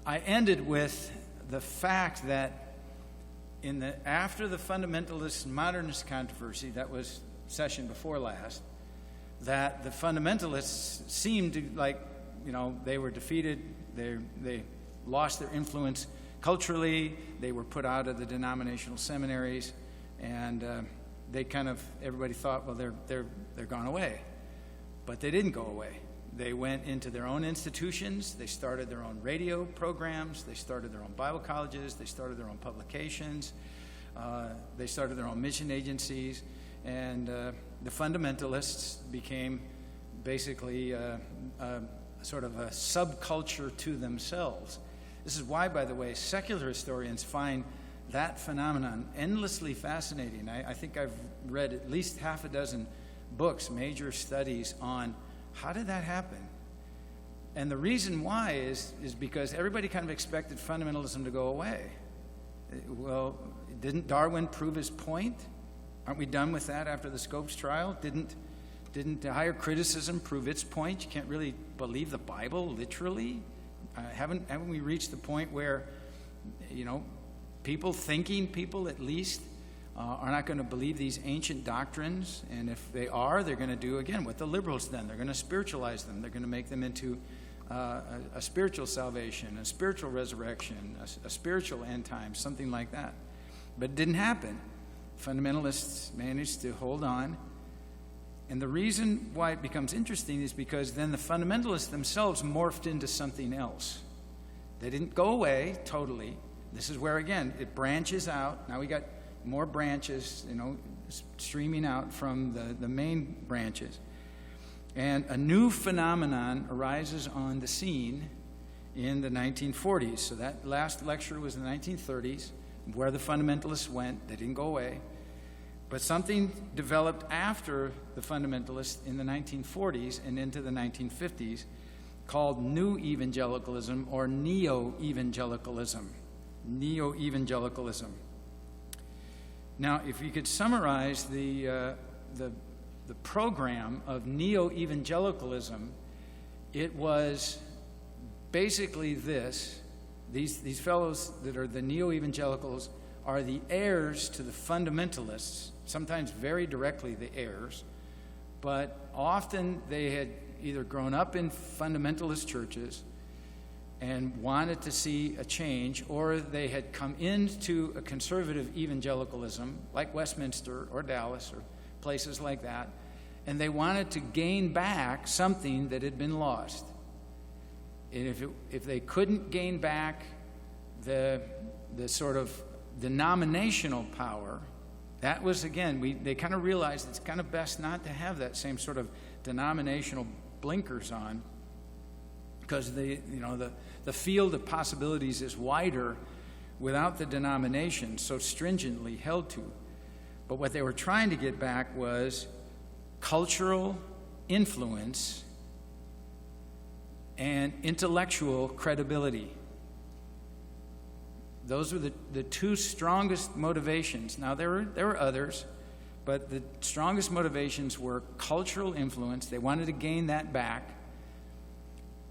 I ended with the fact that after the fundamentalist and modernist controversy, that was session before last, that the fundamentalists seemed to, like, they were defeated, they lost their influence culturally, they were put out of the denominational seminaries, and everybody thought, well, they're gone away. But they didn't go away. They went into their own institutions, they started their own radio programs, they started their own Bible colleges, they started their own publications, they started their own mission agencies, and the fundamentalists became basically sort of a subculture to themselves. This is why, by the way, secular historians find that phenomenon endlessly fascinating. I think I've read at least half a dozen books, major studies on how did that happen? And the reason why is because everybody kind of expected fundamentalism to go away. Well, didn't Darwin prove his point? Aren't we done with that after the Scopes trial? Didn't higher criticism prove its point? You can't really believe the Bible literally. Haven't we reached the point where, thinking people at least, are not going to believe these ancient doctrines, and if they are, they're going to do, again, what the liberals done. They're going to spiritualize them. They're going to make them into a spiritual salvation, a spiritual resurrection, a spiritual end time, something like that. But it didn't happen. Fundamentalists managed to hold on. And the reason why it becomes interesting is because then the fundamentalists themselves morphed into something else. They didn't go away totally. This is where, again, it branches out. Now we got more branches, streaming out from the main branches. And a new phenomenon arises on the scene in the 1940s. So that last lecture was in the 1930s, where the fundamentalists went. They didn't go away. But something developed after the fundamentalists in the 1940s and into the 1950s called New-Evangelicalism or Neo-Evangelicalism. Neo-Evangelicalism. Now, if you could summarize the program of Neo-Evangelicalism, it was basically this. These fellows that are the Neo-Evangelicals are the heirs to the fundamentalists, sometimes very directly the heirs, but often they had either grown up in fundamentalist churches and wanted to see a change, or they had come into a conservative evangelicalism, like Westminster or Dallas or places like that, and they wanted to gain back something that had been lost. And if they couldn't gain back the sort of denominational power, that was, again, they kind of realized it's kind of best not to have that same sort of denominational blinkers on, because the field of possibilities is wider without the denomination so stringently held to. But what they were trying to get back was cultural influence and intellectual credibility. Those were the two strongest motivations. Now, there were others, but the strongest motivations were cultural influence. They wanted to gain that back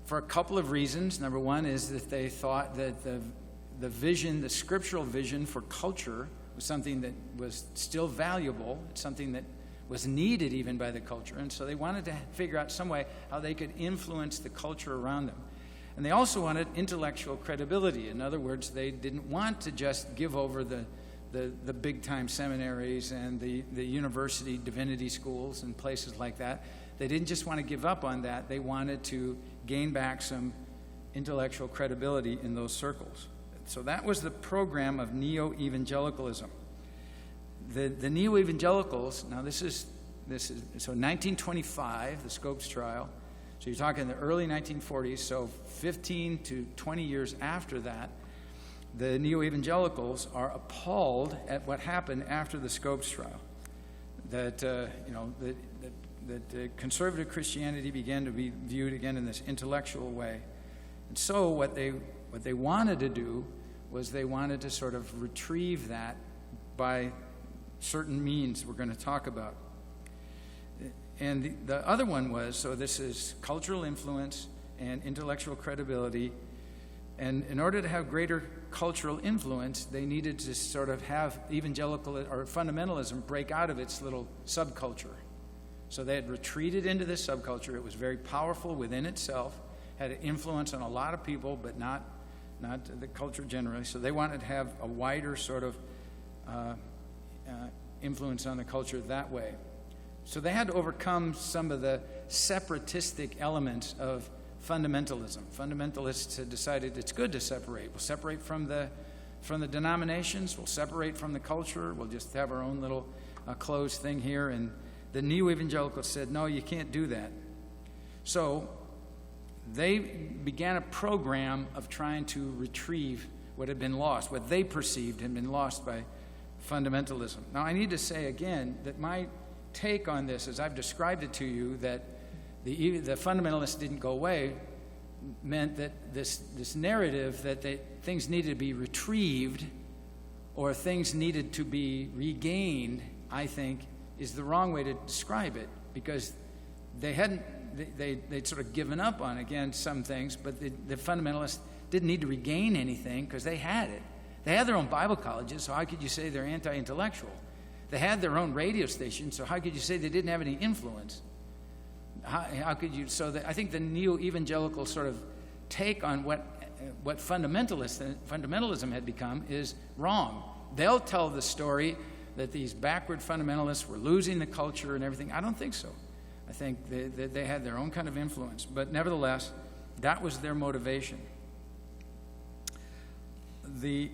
for a couple of reasons. Number one is that they thought that the vision, the scriptural vision for culture, was something that was still valuable, something that was needed even by the culture. And so they wanted to figure out some way how they could influence the culture around them. And they also wanted intellectual credibility. In other words, they didn't want to just give over the big-time seminaries and the university divinity schools and places like that. They didn't just want to give up on that. They wanted to gain back some intellectual credibility in those circles. So that was the program of Neo-Evangelicalism. The Neo-Evangelicals, now this is so 1925, the Scopes trial. So you're talking the early 1940s, so 15 to 20 years after that, the Neo-Evangelicals are appalled at what happened after the Scopes trial. That conservative Christianity began to be viewed again in this intellectual way. And so what they wanted to do was they wanted to sort of retrieve that by certain means we're going to talk about. And the other one was, so this is cultural influence and intellectual credibility. And in order to have greater cultural influence, they needed to sort of have evangelical or fundamentalism break out of its little subculture. So they had retreated into this subculture. It was very powerful within itself, had an influence on a lot of people, but not the culture generally. So they wanted to have a wider sort of influence on the culture that way. So they had to overcome some of the separatistic elements of fundamentalism. Fundamentalists had decided it's good to separate. We'll separate from the denominations. We'll separate from the culture. We'll just have our own little closed thing here. And the Neo-Evangelicals said, no, you can't do that. So they began a program of trying to retrieve what had been lost, what they perceived had been lost by fundamentalism. Now, I need to say again that my take on this, as I've described it to you, that the fundamentalists didn't go away, meant that this narrative that things needed to be retrieved or things needed to be regained, I think, is the wrong way to describe it, because they'd sort of given up on, again, some things, but the fundamentalists didn't need to regain anything because they had it. They had their own Bible colleges, so how could you say they're anti-intellectual? They had their own radio station, so how could you say they didn't have any influence? How could you? So I think the neo-evangelical sort of take on what fundamentalism had become is wrong. They'll tell the story that these backward fundamentalists were losing the culture and everything. I don't think so. I think they had their own kind of influence. But nevertheless, that was their motivation. The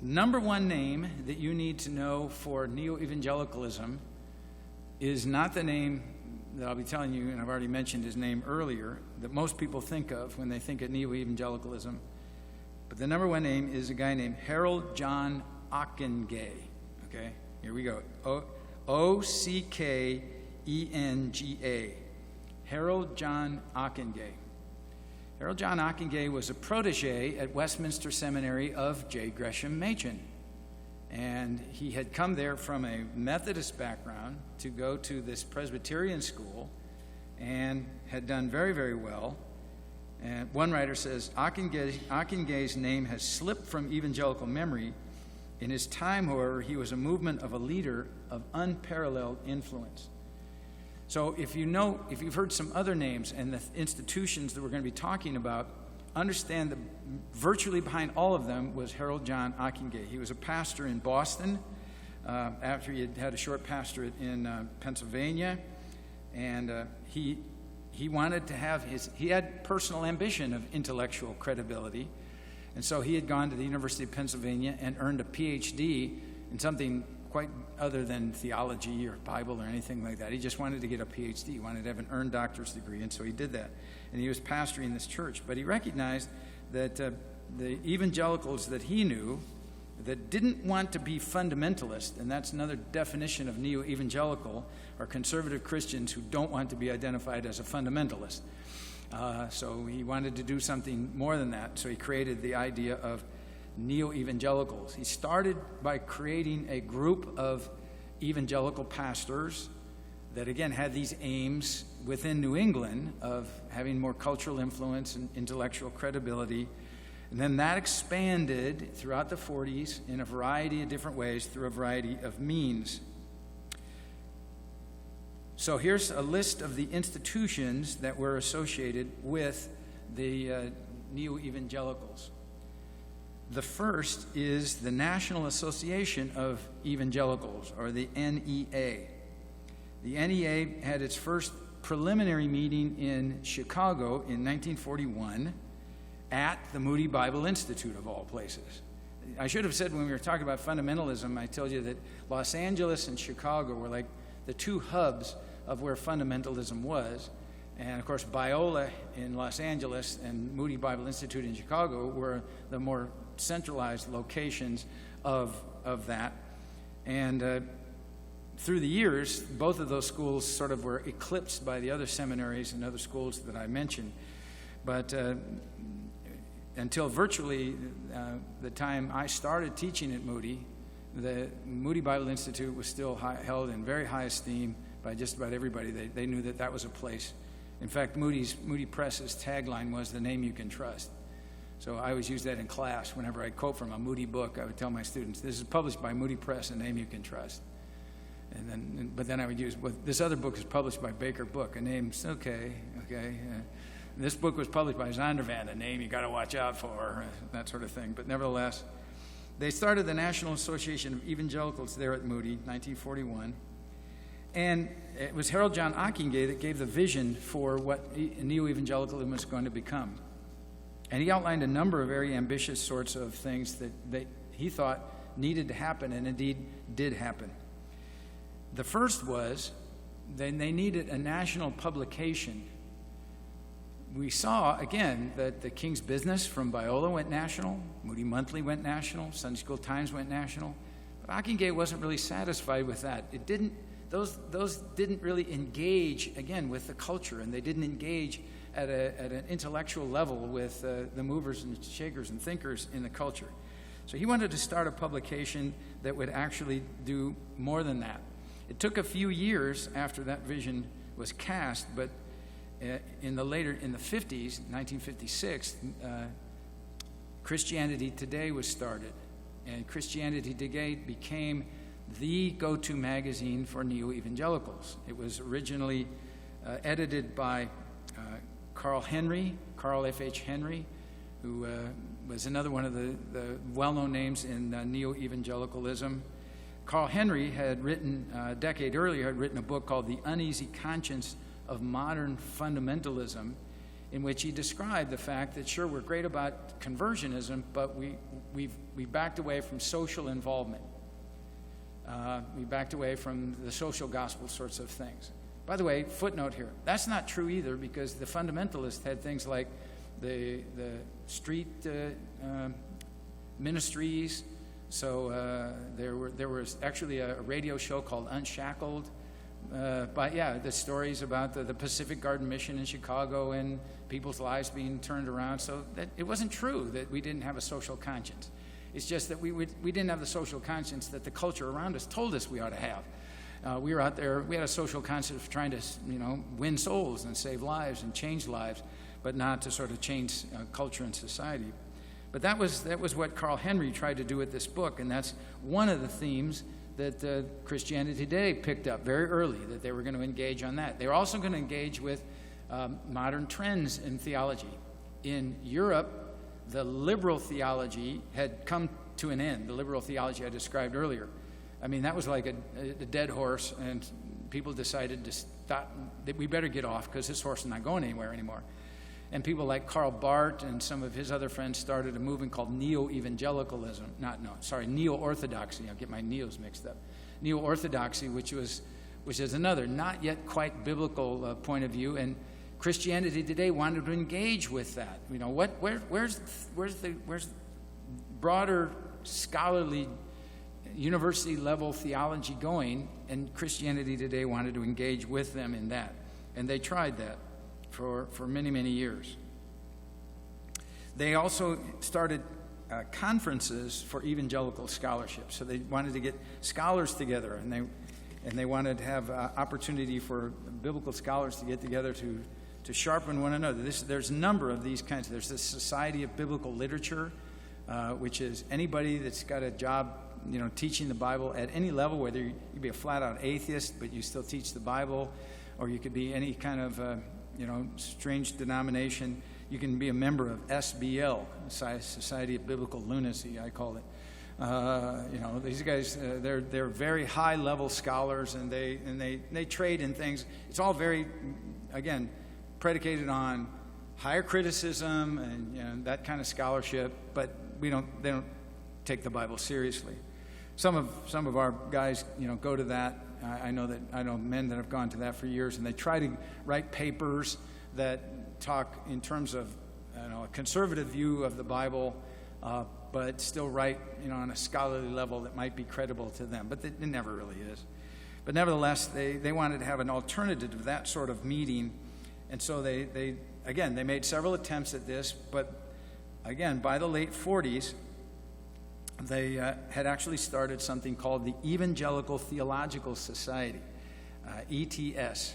number one name that you need to know for neo-evangelicalism is not the name that I'll be telling you, and I've already mentioned his name earlier, that most people think of when they think of neo-evangelicalism. But the number one name is a guy named Harold John Ockenga. Okay, here we go. O-C-K-E-N-G-A. Harold John Ockenga. Harold John Ockenga was a protege at Westminster Seminary of J. Gresham Machen. And he had come there from a Methodist background to go to this Presbyterian school and had done very, very well. And one writer says, Ockenga's name has slipped from evangelical memory. In his time, however, he was a leader of unparalleled influence. So if you've heard some other names and the institutions that we're going to be talking about, understand that virtually behind all of them was Harold John Ockenga. He was a pastor in Boston after he had a short pastorate in Pennsylvania, and he wanted to have he had personal ambition of intellectual credibility, and so he had gone to the University of Pennsylvania and earned a PhD in something quite other than theology or Bible or anything like that. He just wanted to get a PhD. He wanted to have an earned doctor's degree, and so he did that. And he was pastoring this church. But he recognized that the evangelicals that he knew that didn't want to be fundamentalist, and that's another definition of neo-evangelical, are conservative Christians who don't want to be identified as a fundamentalist. So he wanted to do something more than that. So he created the idea of Neo-Evangelicals. He started by creating a group of evangelical pastors that, again, had these aims within New England of having more cultural influence and intellectual credibility. And then that expanded throughout the 40s in a variety of different ways through a variety of means. So here's a list of the institutions that were associated with the Neo-Evangelicals. The first is the National Association of Evangelicals, or the NEA. The NEA had its first preliminary meeting in Chicago in 1941 at the Moody Bible Institute, of all places. I should have said when we were talking about fundamentalism, I told you that Los Angeles and Chicago were like the two hubs of where fundamentalism was. And, of course, Biola in Los Angeles and Moody Bible Institute in Chicago were the more centralized locations of that. And through the years, both of those schools sort of were eclipsed by the other seminaries and other schools that I mentioned. But until virtually the time I started teaching at Moody, the Moody Bible Institute was still held in very high esteem by just about everybody. They knew that was a place. In fact, Moody Press's tagline was "the name you can trust." So I always use that in class. Whenever I quote from a Moody book, I would tell my students, this is published by Moody Press, a name you can trust. But then I would use, well, this other book is published by Baker Book, a name's okay. This book was published by Zondervan, a name you got to watch out for, that sort of thing. But nevertheless, they started the National Association of Evangelicals there at Moody, 1941. And it was Harold John Ockenga that gave the vision for what Neo-Evangelicalism was going to become. And he outlined a number of very ambitious sorts of things that he thought needed to happen, and indeed did happen. The first was they needed a national publication. We saw, again, that the King's Business from Biola went national, Moody Monthly went national, Sunday School Times went national. But Ockenga wasn't really satisfied with that. Those didn't really engage, again, with the culture, and they didn't engage at an intellectual level with the movers and shakers and thinkers in the culture. So he wanted to start a publication that would actually do more than that. It took a few years after that vision was cast, but in the 50s, 1956, Christianity Today was started, and Christianity Today became the go-to magazine for Neo-Evangelicals. It was originally edited by Carl F.H. Henry, who was another one of the well-known names in Neo-Evangelicalism. Carl Henry had written, a decade earlier, had written a book called The Uneasy Conscience of Modern Fundamentalism, in which he described the fact that, sure, we're great about conversionism, but we backed away from social involvement. We backed away from the social gospel sorts of things. By the way, footnote here, that's not true either, because the fundamentalists had things like the street ministries. So there was actually a radio show called Unshackled. The stories about the Pacific Garden Mission in Chicago and people's lives being turned around. So that it wasn't true that we didn't have a social conscience. It's just that we didn't have the social conscience that the culture around us told us we ought to have. We were out there, we had a social conscience of trying to, win souls and save lives and change lives, but not to sort of change culture and society. But that was what Carl Henry tried to do with this book, and that's one of the themes that Christianity Today picked up very early, that they were going to engage on that. They were also going to engage with modern trends in theology. In Europe, the liberal theology had come to an end, the liberal theology I described earlier. I mean, that was like a dead horse, and people decided to stop, that we better get off because this horse is not going anywhere anymore. And people like Karl Barth and some of his other friends started a movement called Neo-Evangelicalism. Neo-Orthodoxy. I'll get my neos mixed up. Neo-Orthodoxy, which is another not yet quite biblical point of view. And Christianity Today wanted to engage with that. Where's broader scholarly university level theology going? And Christianity Today wanted to engage with them in that. And they tried that for many, many years. They also started conferences for evangelical scholarship. So they wanted to get scholars together, and they wanted to have opportunity for biblical scholars to get together to sharpen one another. There's a number of these kinds. There's the Society of Biblical Literature, which is anybody that's got a job, teaching the Bible at any level, whether you be a flat-out atheist, but you still teach the Bible, or you could be any kind of strange denomination. You can be a member of SBL, Society of Biblical Lunacy, I call it. These guys, they're very high-level scholars, and they trade in things. It's all very, again, predicated on higher criticism and that kind of scholarship, but they don't take the Bible seriously. Some of our guys, go to that. I know men that have gone to that for years, and they try to write papers that talk in terms of a conservative view of the Bible, but still write on a scholarly level that might be credible to them. But it never really is. But nevertheless, they wanted to have an alternative to that sort of meeting, and so they made several attempts at this. But again, by the late 40s, they had actually started something called the Evangelical Theological Society, ETS.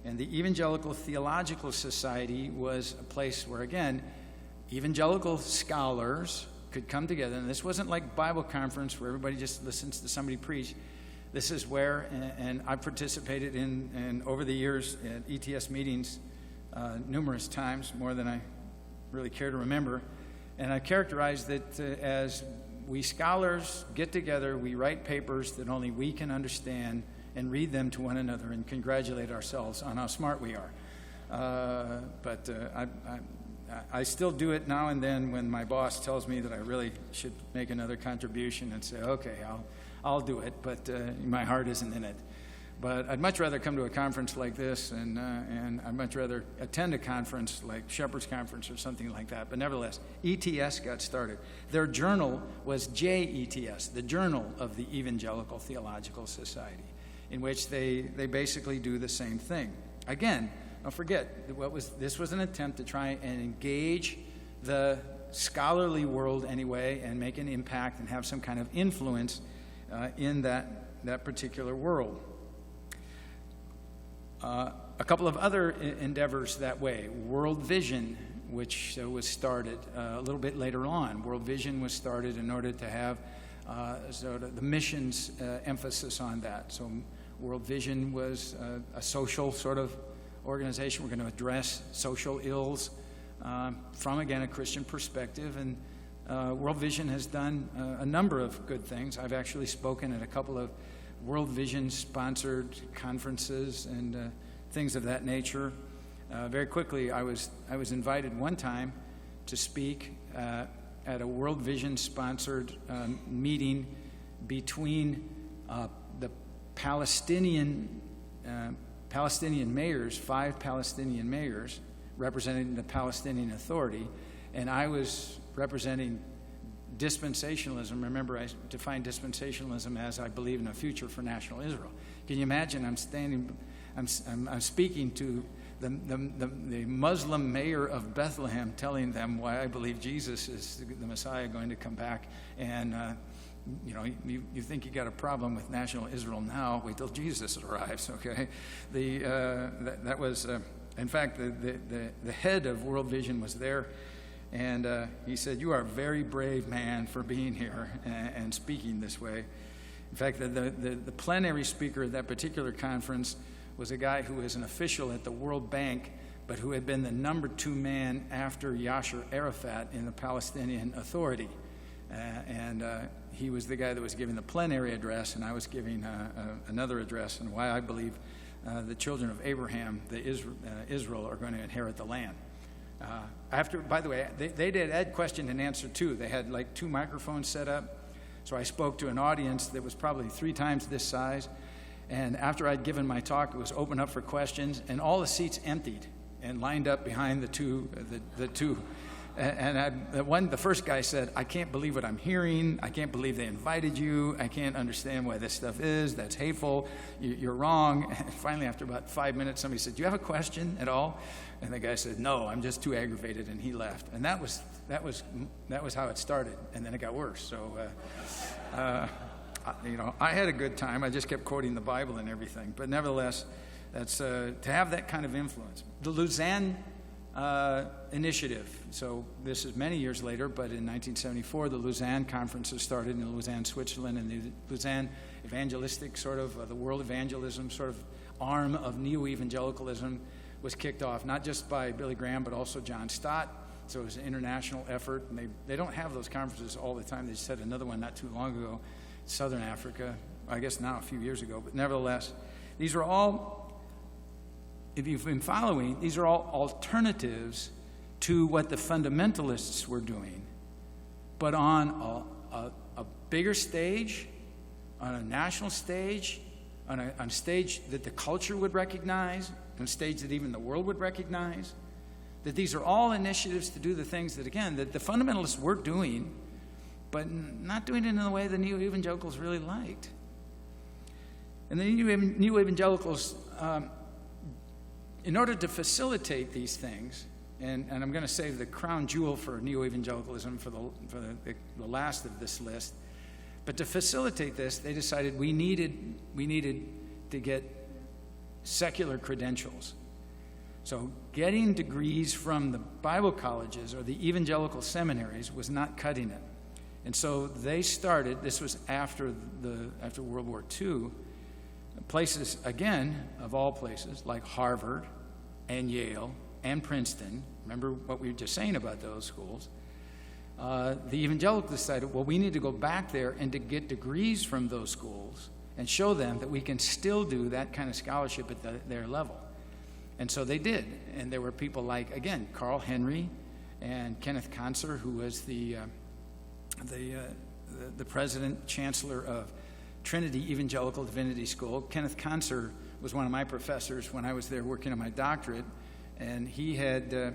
And the Evangelical Theological Society was a place where, again, evangelical scholars could come together, and this wasn't like Bible conference where everybody just listens to somebody preach. This is where, and I participated in over the years at ETS meetings numerous times, more than I really care to remember, and I characterized it as we scholars get together, we write papers that only we can understand and read them to one another and congratulate ourselves on how smart we are. But I still do it now and then when my boss tells me that I really should make another contribution and say, okay, I'll do it, but my heart isn't in it. But I'd much rather come to a conference like this, and I'd much rather attend a conference like Shepherd's Conference or something like that. But nevertheless, ETS got started. Their journal was JETS, the Journal of the Evangelical Theological Society, in which they basically do the same thing. Again, don't forget, this was an attempt to try and engage the scholarly world anyway and make an impact and have some kind of influence in that particular world. A couple of other endeavors that way. World Vision, which was started a little bit later on. World Vision was started in order to have sort of the missions emphasis on that. So World Vision was a social sort of organization. We're going to address social ills from, again, a Christian perspective. And World Vision has done a number of good things. I've actually spoken at a couple of World Vision-sponsored conferences and things of that nature. Very quickly, I was invited one time to speak at a World Vision-sponsored meeting between the Palestinian mayors, 5 Palestinian mayors representing the Palestinian Authority, and I was representing dispensationalism. Remember, I defined dispensationalism as I believe in a future for national Israel. Can you imagine? I'm speaking to the Muslim mayor of Bethlehem, telling them why I believe Jesus is the Messiah going to come back. And you think you got a problem with national Israel now? Wait till Jesus arrives. Okay, that was in fact the head of World Vision was there. And he said, "You are a very brave man for being here and speaking this way." In fact, the plenary speaker at that particular conference was a guy who was an official at the World Bank, but who had been the number 2 man after Yasser Arafat in the Palestinian Authority. And he was the guy that was giving the plenary address, and I was giving another address on why I believe the children of Abraham, Israel, are going to inherit the land. By the way, they had question and answer too. They had like 2 microphones set up. So I spoke to an audience that was probably 3 times this size. And after I'd given my talk, it was open up for questions, and all the seats emptied and lined up behind the two. The first guy said, "I can't believe what I'm hearing. I can't believe they invited you. I can't understand why this stuff is. That's hateful. You're wrong." And finally, after about 5 minutes, somebody said, "Do you have a question at all?" And the guy said, "No, I'm just too aggravated," and he left. And that was how it started, and then it got worse. So, I had a good time. I just kept quoting the Bible and everything. But nevertheless, that's to have that kind of influence. The Luzan initiative. So this is many years later, but in 1974, the Luzan Conferences started in Lausanne, Switzerland, and the Luzan Evangelistic sort of the world evangelism sort of arm of Neo-Evangelicalism was kicked off, not just by Billy Graham, but also John Stott. So it was an international effort, and they don't have those conferences all the time. They just had another one not too long ago, Southern Africa, I guess now a few years ago. But nevertheless, these are all, if you've been following, these are all alternatives to what the fundamentalists were doing, but on a bigger stage, on a national stage, on a stage that the culture would recognize, on a stage that even the world would recognize, that these are all initiatives to do the things that, again, that the fundamentalists were doing, but not doing it in the way the Neo-Evangelicals really liked. And the Neo-Evangelicals, in order to facilitate these things, and I'm going to save the crown jewel for Neo-Evangelicalism for the last of this list, but to facilitate this, they decided we needed to get secular credentials. So getting degrees from the Bible colleges or the evangelical seminaries was not cutting it. And so they started, this was after World War II, places, again, of all places, like Harvard and Yale and Princeton. Remember what we were just saying about those schools. The evangelicals decided, well, we need to go back there and to get degrees from those schools and show them that we can still do that kind of scholarship at their level. And so they did. And there were people like, again, Carl Henry and Kenneth Conser, who was the president chancellor of Trinity Evangelical Divinity School. Kenneth Conser was one of my professors when I was there working on my doctorate, and he had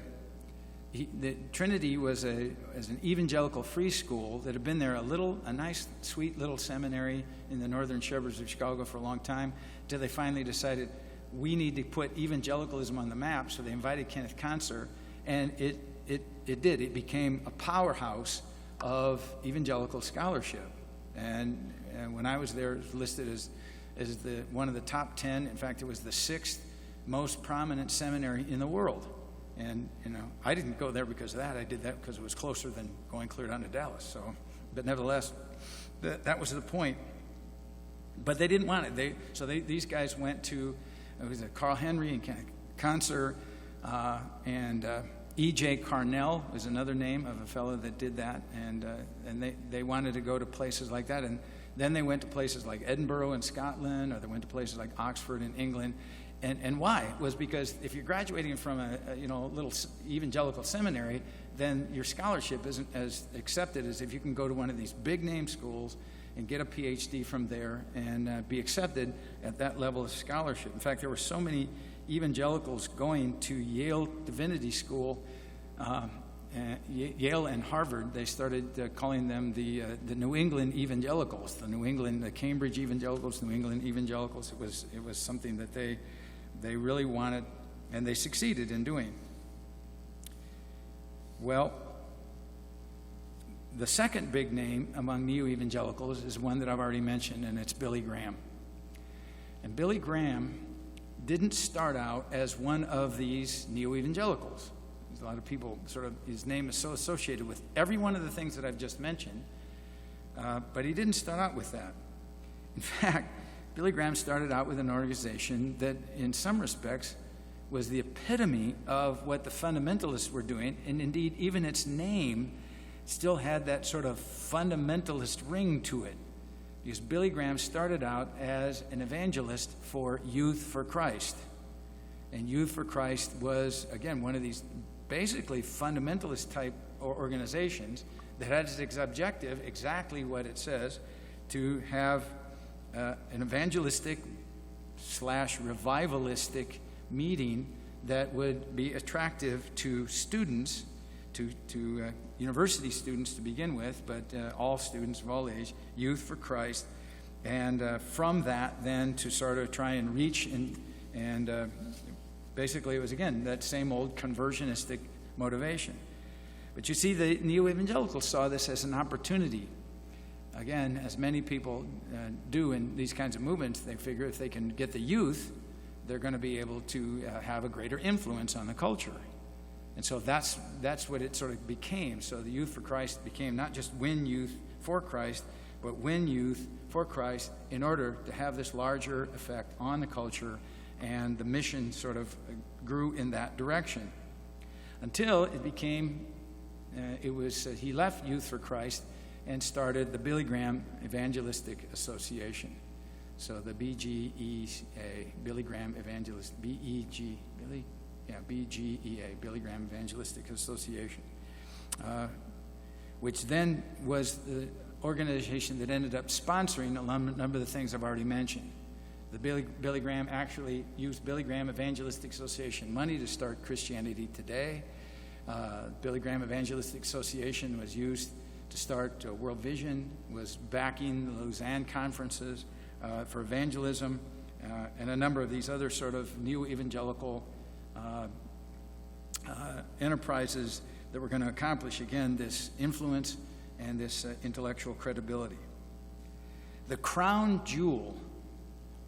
Trinity was an evangelical free school that had been there a nice, sweet little seminary in the northern suburbs of Chicago for a long time, until they finally decided we need to put evangelicalism on the map. So they invited Kenneth Conser, and it did. It became a powerhouse of evangelical scholarship. And when I was there, it was listed as one of the top 10. In fact, it was the 6th most prominent seminary in the world. And, I didn't go there because of that. I did that because it was closer than going clear down to Dallas. So, but nevertheless, that was the point. But they didn't want it. These guys went to, it was Carl Henry and Conser, and E.J. Carnell is another name of a fellow that did that. And they wanted to go to places like that. And then they went to places like Edinburgh in Scotland, or they went to places like Oxford in England. And why? It was because if you're graduating from a little evangelical seminary, then your scholarship isn't as accepted as if you can go to one of these big name schools and get a PhD from there and be accepted at that level of scholarship. In fact, there were so many evangelicals going to Yale Divinity School, Yale and Harvard. They started calling them the New England Evangelicals, the Cambridge Evangelicals, New England Evangelicals. It was something that they really wanted, and they succeeded in doing. Well, the second big name among Neo-Evangelicals is one that I've already mentioned, and it's Billy Graham. And Billy Graham didn't start out as one of these Neo-Evangelicals. There's a lot of people his name is so associated with every one of the things that I've just mentioned, but he didn't start out with that. In fact, Billy Graham started out with an organization that, in some respects, was the epitome of what the fundamentalists were doing, and indeed, even its name still had that sort of fundamentalist ring to it, because Billy Graham started out as an evangelist for Youth for Christ. And Youth for Christ was, again, one of these basically fundamentalist type organizations that had as its objective exactly what it says, to have an evangelistic / revivalistic meeting that would be attractive to students, to university students to begin with, but all students of all age, Youth for Christ, and from that then to sort of try and reach and basically it was, again, that same old conversionistic motivation. But you see, the Neo-Evangelicals saw this as an opportunity. Again, as many people do in these kinds of movements, they figure if they can get the youth, they're going to be able to have a greater influence on the culture. And so that's what it sort of became. So the Youth for Christ became not just win youth for Christ, but win youth for Christ in order to have this larger effect on the culture, and the mission sort of grew in that direction. Until it became, he left Youth for Christ and started the Billy Graham Evangelistic Association. So the BGEA, Billy Graham Evangelist, BGEA, Billy Graham Evangelistic Association, which then was the organization that ended up sponsoring a number of the things I've already mentioned. The Billy Graham actually used Billy Graham Evangelistic Association money to start Christianity Today. Billy Graham Evangelistic Association was used to start World Vision, was backing the Luzan Conferences for evangelism, and a number of these other sort of Neo-Evangelical enterprises that were going to accomplish, again, this influence and this intellectual credibility. The crown jewel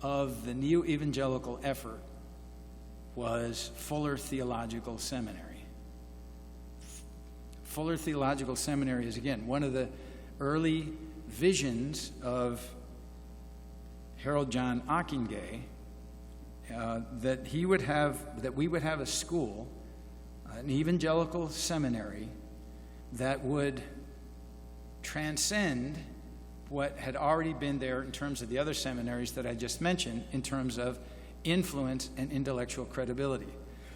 of the Neo-Evangelical effort was Fuller Theological Seminary. Fuller Theological Seminary is, again, one of the early visions of Harold John Ockenga, that we would have a school, an evangelical seminary, that would transcend what had already been there in terms of the other seminaries that I just mentioned, in terms of influence and intellectual credibility.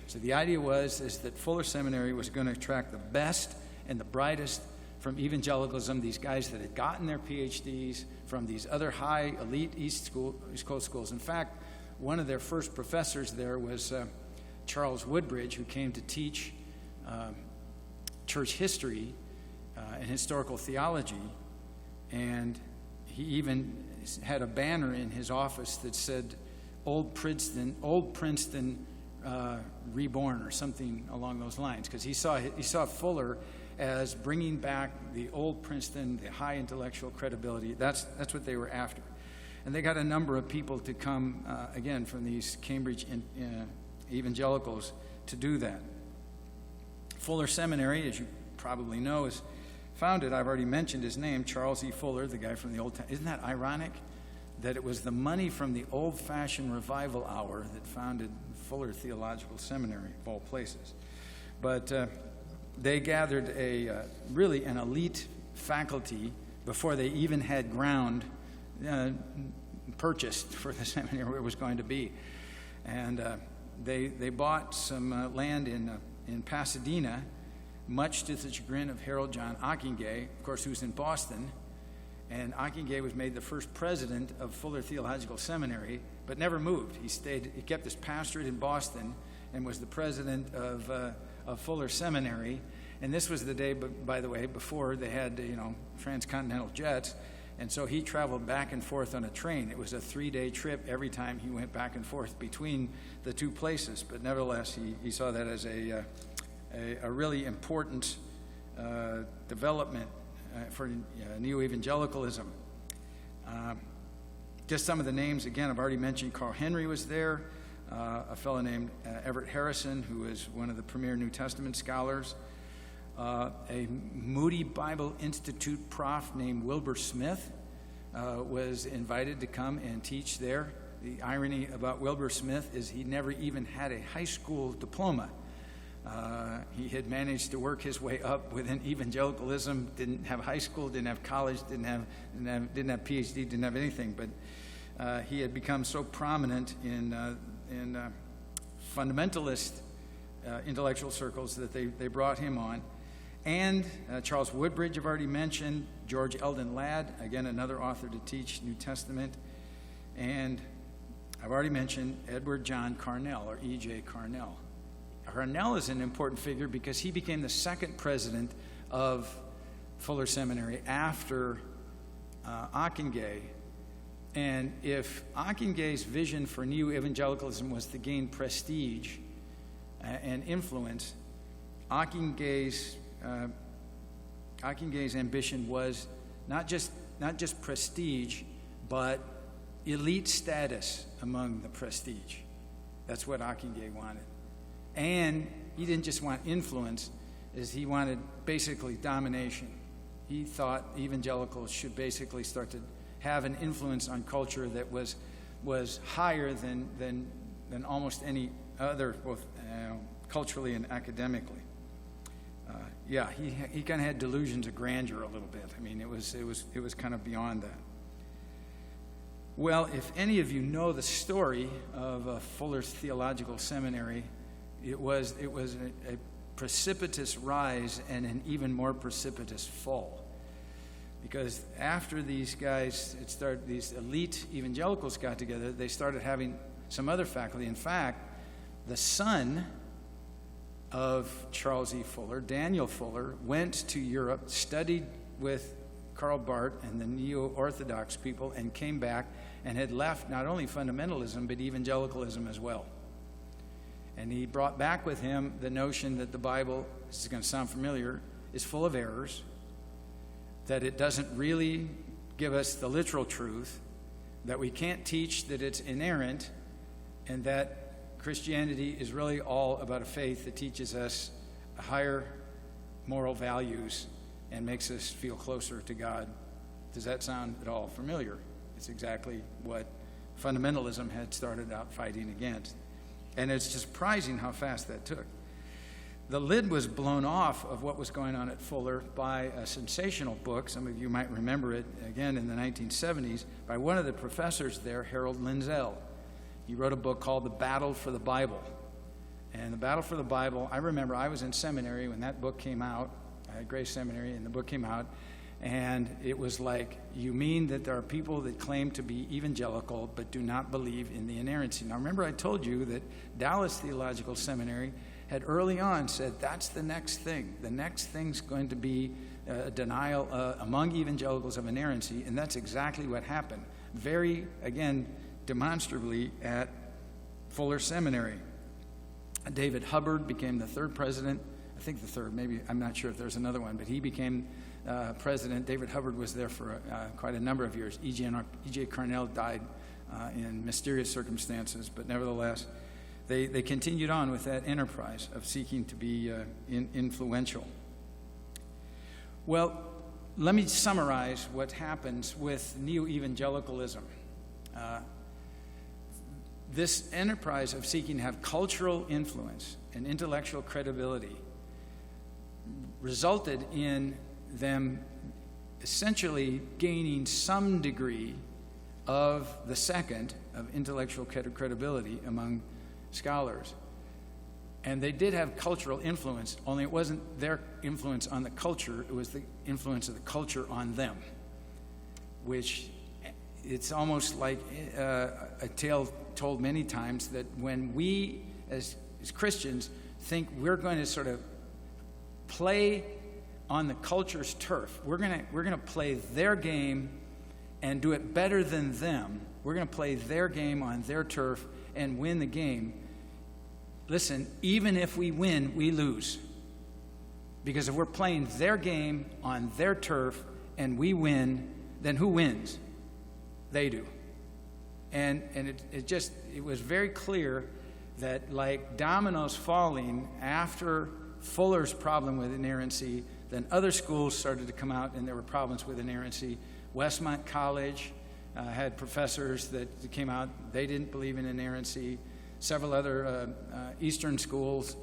So the idea is that Fuller Seminary was going to attract the best and the brightest from evangelicalism, these guys that had gotten their PhDs from these other high elite East Coast schools. In fact, one of their first professors there was Charles Woodbridge, who came to teach church history and historical theology, and he even had a banner in his office that said Old Princeton reborn, or something along those lines, because he saw Fuller as bringing back the old Princeton, the high intellectual credibility. That's what they were after. And they got a number of people to come, again, from these Cambridge evangelicals to do that. Fuller Seminary, as you probably know, is founded, I've already mentioned his name, Charles E. Fuller, the guy from the Old Testament. Isn't that ironic? That it was the money from the old-fashioned revival hour that founded Fuller Theological Seminary, of all places. But they gathered really an elite faculty before they even had ground purchased for the seminary where it was going to be. And they bought some land in Pasadena, much to the chagrin of Harold John Ockenga, of course, who's in Boston. And Ockenga was made the first president of Fuller Theological Seminary, but never moved. He kept his pastorate in Boston and was the president of Fuller Seminary. And this was the day, by the way, before they had transcontinental jets. And so he traveled back and forth on a train. It was a 3-day trip every time he went back and forth between the two places. But nevertheless, he saw that as a really important development for Neo-Evangelicalism. Just some of the names, again, I've already mentioned Carl Henry was there, a fellow named Everett Harrison, who is one of the premier New Testament scholars, a Moody Bible Institute prof named Wilbur Smith was invited to come and teach there. The irony about Wilbur Smith is he never even had a high school diploma. He had managed to work his way up within evangelicalism, didn't have high school, didn't have college, didn't have PhD, didn't have anything, but he had become so prominent in fundamentalist intellectual circles that they brought him on. And Charles Woodbridge, I've already mentioned, George Eldon Ladd, again, another author to teach New Testament, and I've already mentioned Edward John Carnell, or E.J. Carnell. Carnell is an important figure because he became the second president of Fuller Seminary after Ockenga. And if Ockenga's vision for Neo-Evangelicalism was to gain prestige and influence, Ockenga's ambition was not just prestige, but elite status among the prestige. That's what Ockenga wanted. And he didn't just want influence, he wanted basically domination. He thought evangelicals should basically start to have an influence on culture that was higher than almost any other, both culturally and academically. He kind of had delusions of grandeur a little bit. I mean, it was kind of beyond that. Well, if any of you know the story of Fuller's Theological Seminary, it was a precipitous rise and an even more precipitous fall. Because after these guys, these elite evangelicals got together, they started having some other faculty. In fact, the son of Charles E. Fuller, Daniel Fuller, went to Europe, studied with Karl Barth and the Neo-Orthodox people, and came back and had left not only fundamentalism, but evangelicalism as well. And he brought back with him the notion that the Bible, this is going to sound familiar, is full of errors, that it doesn't really give us the literal truth, that we can't teach that it's inerrant, and that Christianity is really all about a faith that teaches us higher moral values and makes us feel closer to God. Does that sound at all familiar? It's exactly what fundamentalism had started out fighting against. And it's just surprising how fast that took. The lid was blown off of what was going on at Fuller by a sensational book, some of you might remember it, again in the 1970s, by one of the professors there, Harold Lindsell. He wrote a book called The Battle for the Bible. And The Battle for the Bible, I remember I was in seminary when that book came out, at Grace Seminary, and the book came out, and it was like, you mean that there are people that claim to be evangelical but do not believe in the inerrancy. Now remember I told you that Dallas Theological Seminary had early on said that's the next thing. The next thing's going to be a denial among evangelicals of inerrancy, and that's exactly what happened. Very, again, demonstrably at Fuller Seminary. David Hubbard became the third president. I think the third, maybe, I'm not sure if there's another one, but he became president. David Hubbard was there for quite a number of years. E.J. Carnell died in mysterious circumstances, but nevertheless, they continued on with that enterprise of seeking to be influential. Well, let me summarize what happens with Neo-Evangelicalism. This enterprise of seeking to have cultural influence and intellectual credibility resulted in them essentially gaining some degree of the second of intellectual credibility among scholars. And they did have cultural influence, only it wasn't their influence on the culture, it was the influence of the culture on them, which it's almost like a tale told many times that when we as Christians think we're going to sort of play on the culture's turf, we're going to play their game and do it better than them. We're going to play their game on their turf and win the game. Listen, even if we win, we lose. Because if we're playing their game on their turf and we win, then who wins? They do. And it was very clear that like dominoes falling after Fuller's problem with inerrancy, then other schools started to come out and there were problems with inerrancy. Westmont College had professors that came out, they didn't believe in inerrancy. Several other Eastern schools,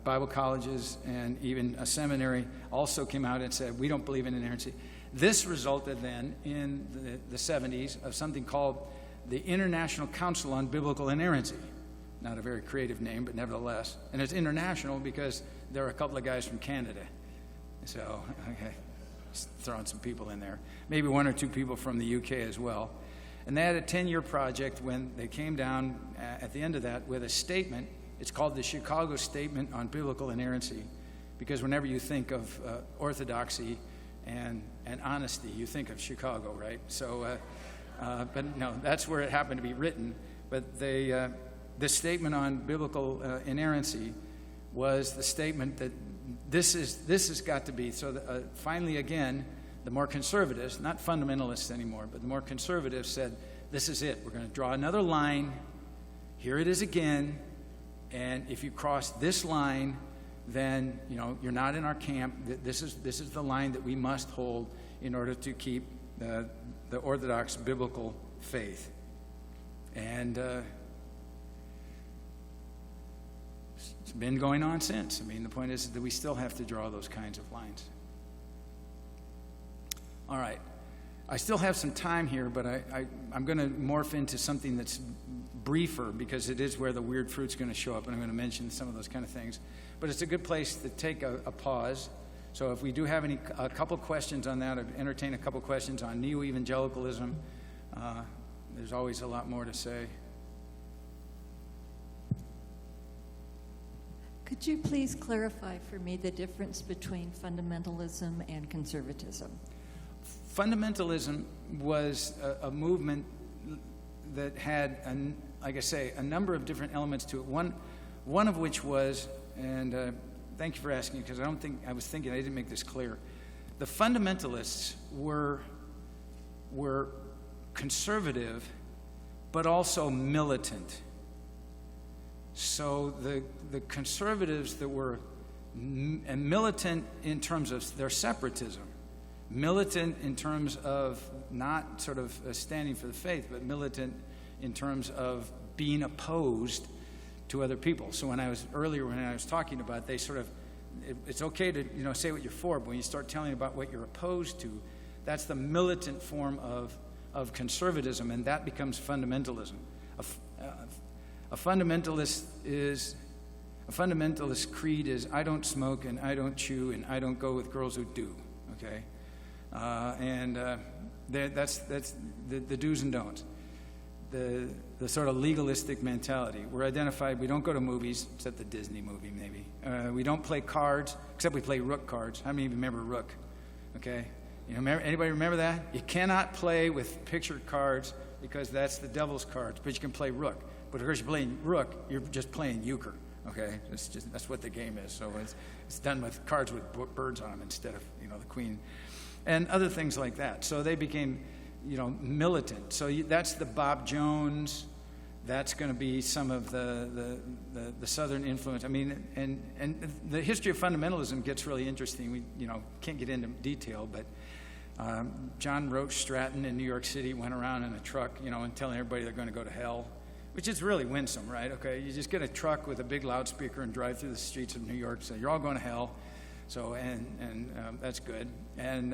Bible colleges, and even a seminary also came out and said, we don't believe in inerrancy. This resulted then in the 70s of something called the International Council on Biblical Inerrancy. Not a very creative name, but nevertheless. And it's international because there are a couple of guys from Canada. So, okay, just throwing some people in there. Maybe one or two people from the UK as well. And they had a 10-year project when they came down at the end of that with a statement. It's called the Chicago Statement on Biblical Inerrancy, because whenever you think of orthodoxy and honesty, you think of Chicago, right? So, but no, that's where it happened to be written. But this statement on biblical inerrancy was the statement that this has got to be. So finally, again, the more conservatives, not fundamentalists anymore, but the more conservatives said, this is it. We're going to draw another line. Here it is again. And if you cross this line, then you're not in our camp. This is the line that we must hold in order to keep the Orthodox biblical faith. And it's been going on since. I mean, the point is that we still have to draw those kinds of lines. All right. I still have some time here, but I'm going to morph into something that's briefer because it is where the weird fruit's going to show up, and I'm going to mention some of those kind of things. But it's a good place to take a pause. So if we do have a couple questions on that, I'd entertain a couple questions on Neo-Evangelicalism. There's always a lot more to say. Could you please clarify for me the difference between fundamentalism and conservatism? Fundamentalism was a movement that had, like I say, a number of different elements to it. One of which was, and thank you for asking, because I didn't make this clear. The fundamentalists were conservative, but also militant. So the conservatives that were militant in terms of their separatism, militant in terms of not sort of standing for the faith, but militant in terms of being opposed to other people. So when I was talking about, they sort of, it's okay to say what you're for, but when you start telling about what you're opposed to, that's the militant form of conservatism, and that becomes fundamentalism. A fundamentalist creed is I don't smoke and I don't chew and I don't go with girls who do. Okay, that's the do's and don'ts. The sort of legalistic mentality. We're identified. We don't go to movies except the Disney movie, maybe. We don't play cards except we play rook cards. How many of you remember rook? Okay, anybody remember that? You cannot play with pictured cards because that's the devil's cards, but you can play rook. But of course, you're playing rook, you're just playing euchre. Okay, that's what the game is. So it's done with cards with birds on them instead of the queen, and other things like that. So they became militant. So that's the Bob Jones. That's going to be some of the Southern influence. I mean, and the history of fundamentalism gets really interesting. We can't get into detail, but John Roach Stratton in New York City went around in a truck, and telling everybody they're going to go to hell, which is really winsome, right? Okay, you just get a truck with a big loudspeaker and drive through the streets of New York, say you're all going to hell. So and that's good. And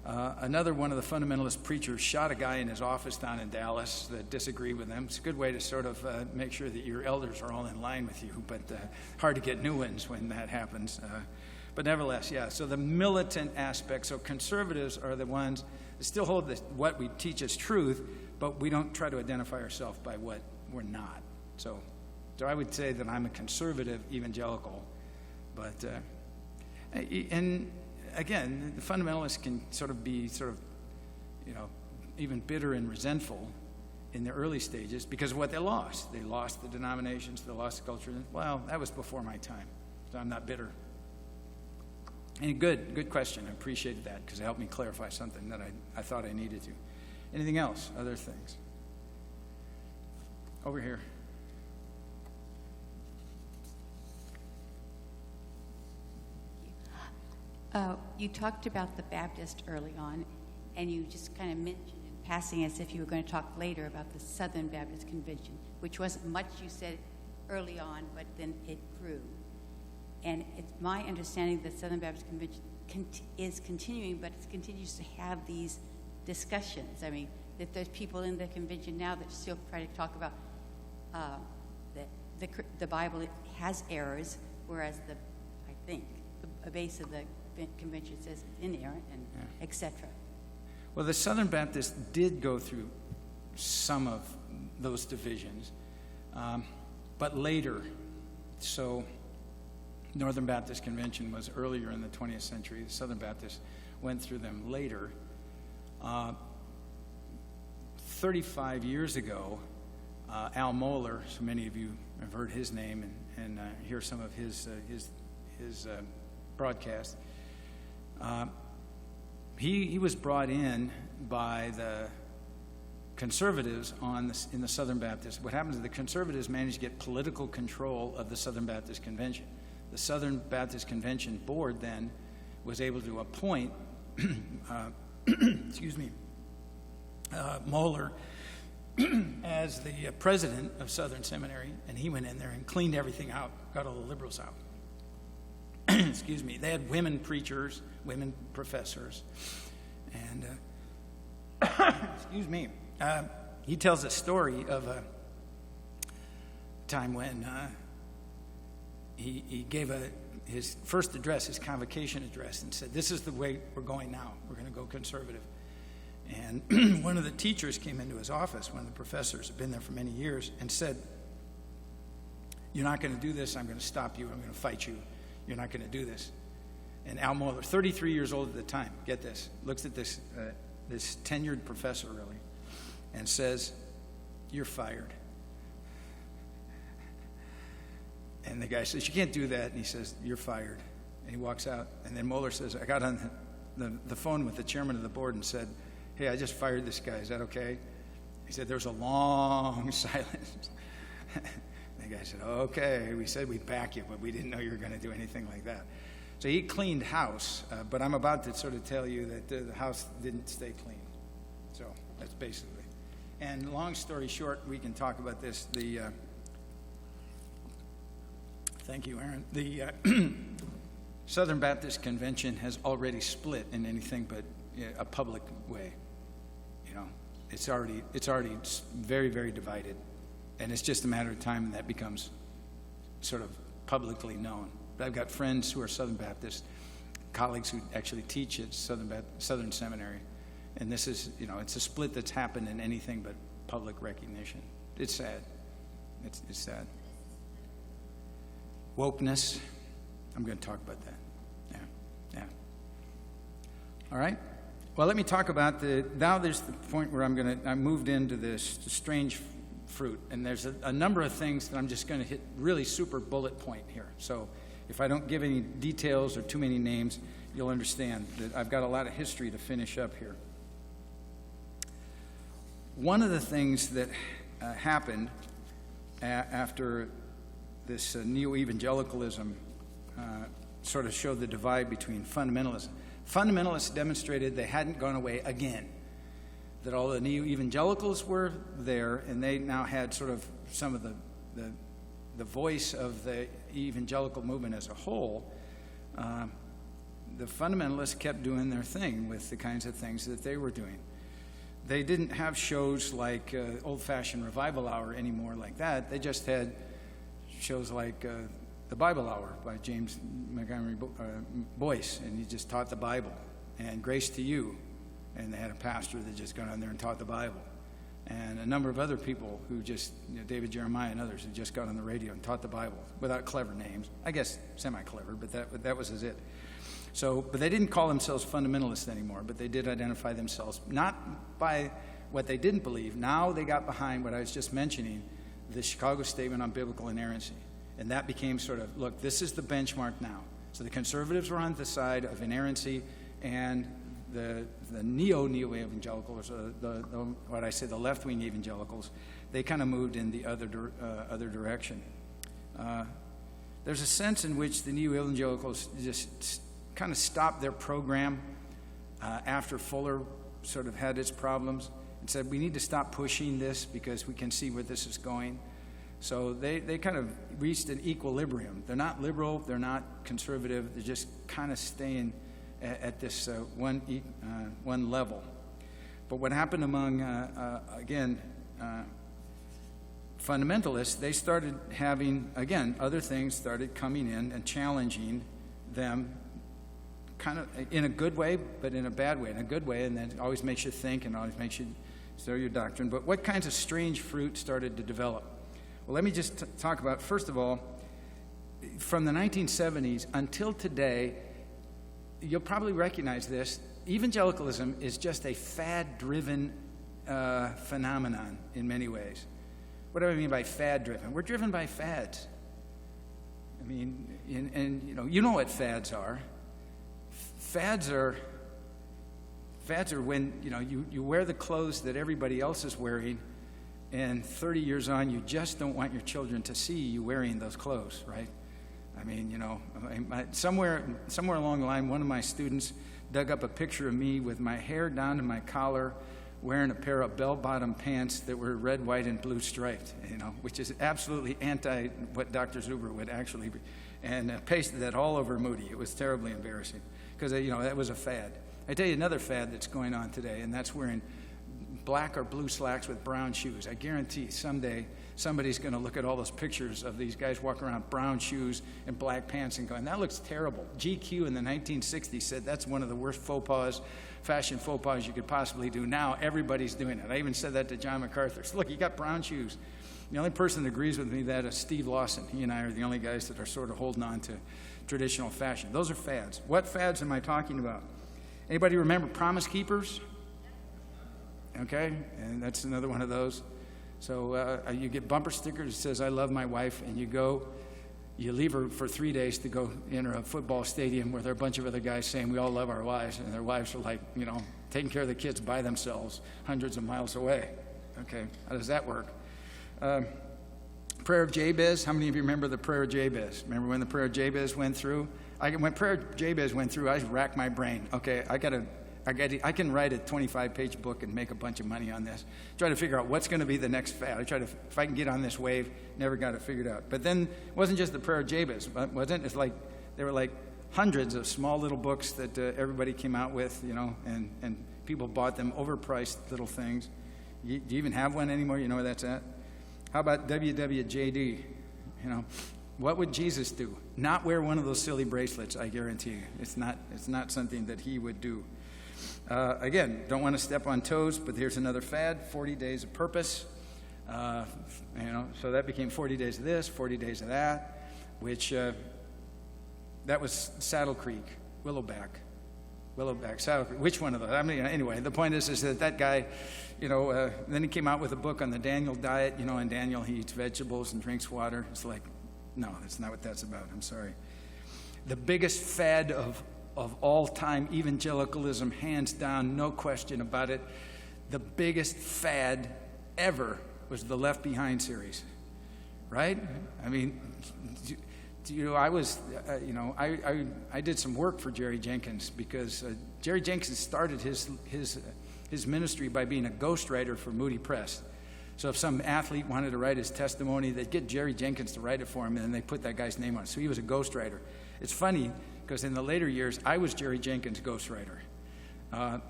another one of the fundamentalist preachers shot a guy in his office down in Dallas that disagreed with him. It's a good way to sort of make sure that your elders are all in line with you, but hard to get new ones when that happens. But nevertheless, yeah, so the militant aspect. So conservatives are the ones that still hold what we teach as truth, but we don't try to identify ourselves by what we're not. So I would say that I'm a conservative evangelical, but and again, the fundamentalists can be even bitter and resentful in the early stages because of what they lost. They lost the denominations, they lost the culture. Well, that was before my time, so I'm not bitter. And good question. I appreciated that because it helped me clarify something that I thought I needed to. Anything else? Other things? Over here. You talked about the Baptist early on, and you just kind of mentioned in passing as if you were going to talk later about the Southern Baptist Convention, which wasn't much you said early on, but then it grew. And it's my understanding that the Southern Baptist Convention is continuing, but it continues to have these discussions. I mean, that there's people in the convention now that still try to talk about the Bible has errors, whereas I think the base of the convention says it's inerrant and etc. Well, the Southern Baptists did go through some of those divisions, but later. So Northern Baptist Convention was earlier in the 20th century. The Southern Baptists went through them later. 35 years ago, Al Mohler, so many of you have heard his name and hear some of his broadcast. He was brought in by the conservatives in the Southern Baptist. What happens is the conservatives managed to get political control of the Southern Baptist Convention. The Southern Baptist Convention board then was able to appoint, Mohler as the president of Southern Seminary, and he went in there and cleaned everything out, got all the liberals out. Excuse me. They had women preachers, women professors, and excuse me. He tells a story of a time when he gave his first address, his convocation address, and said, "This is the way we're going now. We're going to go conservative." And one of the teachers came into his office, one of the professors had been there for many years, and said, "You're not going to do this. I'm going to stop you. I'm going to fight you. You're not going to do this." And Al Mohler, 33 years old at the time, get this, looks at this tenured professor, really, and says, "You're fired." And the guy says, "You can't do that." And he says, "You're fired." And he walks out. And then Mohler says, I got on the phone with the chairman of the board and said, "Hey, I just fired this guy. Is that okay?" He said, there was a long silence. The guy said, okay, we said we'd back you, but we didn't know you were going to do anything like that. So he cleaned house, but I'm about to sort of tell you that the house didn't stay clean. So that's basically. And long story short, we can talk about this. Thank you, Aaron. The Southern Baptist Convention has already split in anything but a public way. You know, it's already very, very divided, and it's just a matter of time that becomes sort of publicly known. But I've got friends who are Southern Baptist, colleagues who actually teach at Southern Seminary, and this is, you know, it's a split that's happened in anything but public recognition. It's sad. It's sad. Wokeness. I'm going to talk about that. Yeah. All right. Well, let me talk about now there's the point where I moved into this strange fruit, and there's a number of things that I'm just going to hit really super bullet point here. So if I don't give any details or too many names, you'll understand that I've got a lot of history to finish up here. One of the things that happened after this Neo-Evangelicalism sort of showed the divide between fundamentalism. Fundamentalists demonstrated they hadn't gone away again, that all the Neo-Evangelicals were there, and they now had sort of some of the voice of the evangelical movement as a whole. The fundamentalists kept doing their thing with the kinds of things that they were doing. They didn't have shows like old-fashioned revival hour anymore like that. They just had shows like the Bible Hour by James Montgomery Boyce, and he just taught the Bible, and Grace to You, and they had a pastor that just got on there and taught the Bible, and a number of other people who just, David Jeremiah and others, who just got on the radio and taught the Bible without clever names. I guess semi-clever, but that was it. So, but they didn't call themselves fundamentalists anymore, but they did identify themselves not by what they didn't believe. Now they got behind what I was just mentioning, the Chicago Statement on Biblical Inerrancy. And that became sort of, look, this is the benchmark now. So the conservatives were on the side of inerrancy, and the Neo-Evangelicals, the left-wing evangelicals, they kind of moved in the other direction. There's a sense in which the Neo-Evangelicals just kind of stopped their program after Fuller sort of had its problems and said, we need to stop pushing this because we can see where this is going. So they kind of reached an equilibrium. They're not liberal, they're not conservative, they're just kind of staying at this one level. But what happened among, fundamentalists, they started having, again, other things started coming in and challenging them kind of in a good way, but in a bad way. In a good way, and then it always makes you think and always makes you stir your doctrine. But what kinds of strange fruit started to develop? Well, let me just talk about, first of all, from the 1970s until today, you'll probably recognize this, evangelicalism is just a fad-driven phenomenon in many ways. What do I mean by fad-driven? We're driven by fads. I mean, and you know what fads are. Fads are when, you wear the clothes that everybody else is wearing, and 30 years on, you just don't want your children to see you wearing those clothes, right? I mean, somewhere along the line, one of my students dug up a picture of me with my hair down to my collar, wearing a pair of bell-bottom pants that were red, white, and blue striped, which is absolutely anti what Dr. Zuber would actually be, and pasted that all over Moody. It was terribly embarrassing because, that was a fad. I tell you another fad that's going on today, and that's wearing black or blue slacks with brown shoes. I guarantee someday somebody's going to look at all those pictures of these guys walking around with brown shoes and black pants and going, that looks terrible. GQ in the 1960s said that's one of the worst fashion faux pas you could possibly do. Now everybody's doing it. I even said that to John MacArthur. So, look, you got brown shoes. The only person that agrees with me that is Steve Lawson. He and I are the only guys that are sort of holding on to traditional fashion. Those are fads. What fads am I talking about? Anybody remember Promise Keepers? Okay, and that's another one of those. So you get bumper stickers that says, I love my wife, and you leave her for 3 days to go enter a football stadium where there are a bunch of other guys saying we all love our wives, and their wives are like, taking care of the kids by themselves hundreds of miles away. Okay, how does that work? Prayer of Jabez. How many of you remember the prayer of Jabez? Remember when the prayer of Jabez went through? When prayer of Jabez went through, I racked my brain. Okay, I can write a 25-page book and make a bunch of money on this. Try to figure out what's going to be the next fad. If I can get on this wave, never got it figured out. But then it wasn't just the prayer of Jabez, wasn't it? It's like there were like hundreds of small little books that everybody came out with, and people bought them, overpriced little things. Do you even have one anymore? You know where that's at? How about WWJD? What would Jesus do? Not wear one of those silly bracelets, I guarantee you. It's not something that he would do. Again, don't want to step on toes, but here's another fad, 40 days of purpose. So that became 40 days of this, 40 days of that, which that was Saddle Creek, Willowback, Saddle Creek. Which one of those? Anyway, the point is that guy, then he came out with a book on the Daniel diet, and Daniel, he eats vegetables and drinks water. It's like, no, that's not what that's about. I'm sorry. The biggest fad of all time, evangelicalism, hands down, no question about it. The biggest fad ever was the Left Behind series, right? I mean, I did some work for Jerry Jenkins because Jerry Jenkins started his ministry by being a ghostwriter for Moody Press. So if some athlete wanted to write his testimony, they'd get Jerry Jenkins to write it for him, and then they put that guy's name on it. So he was a ghostwriter. It's funny because in the later years, I was Jerry Jenkins' ghostwriter.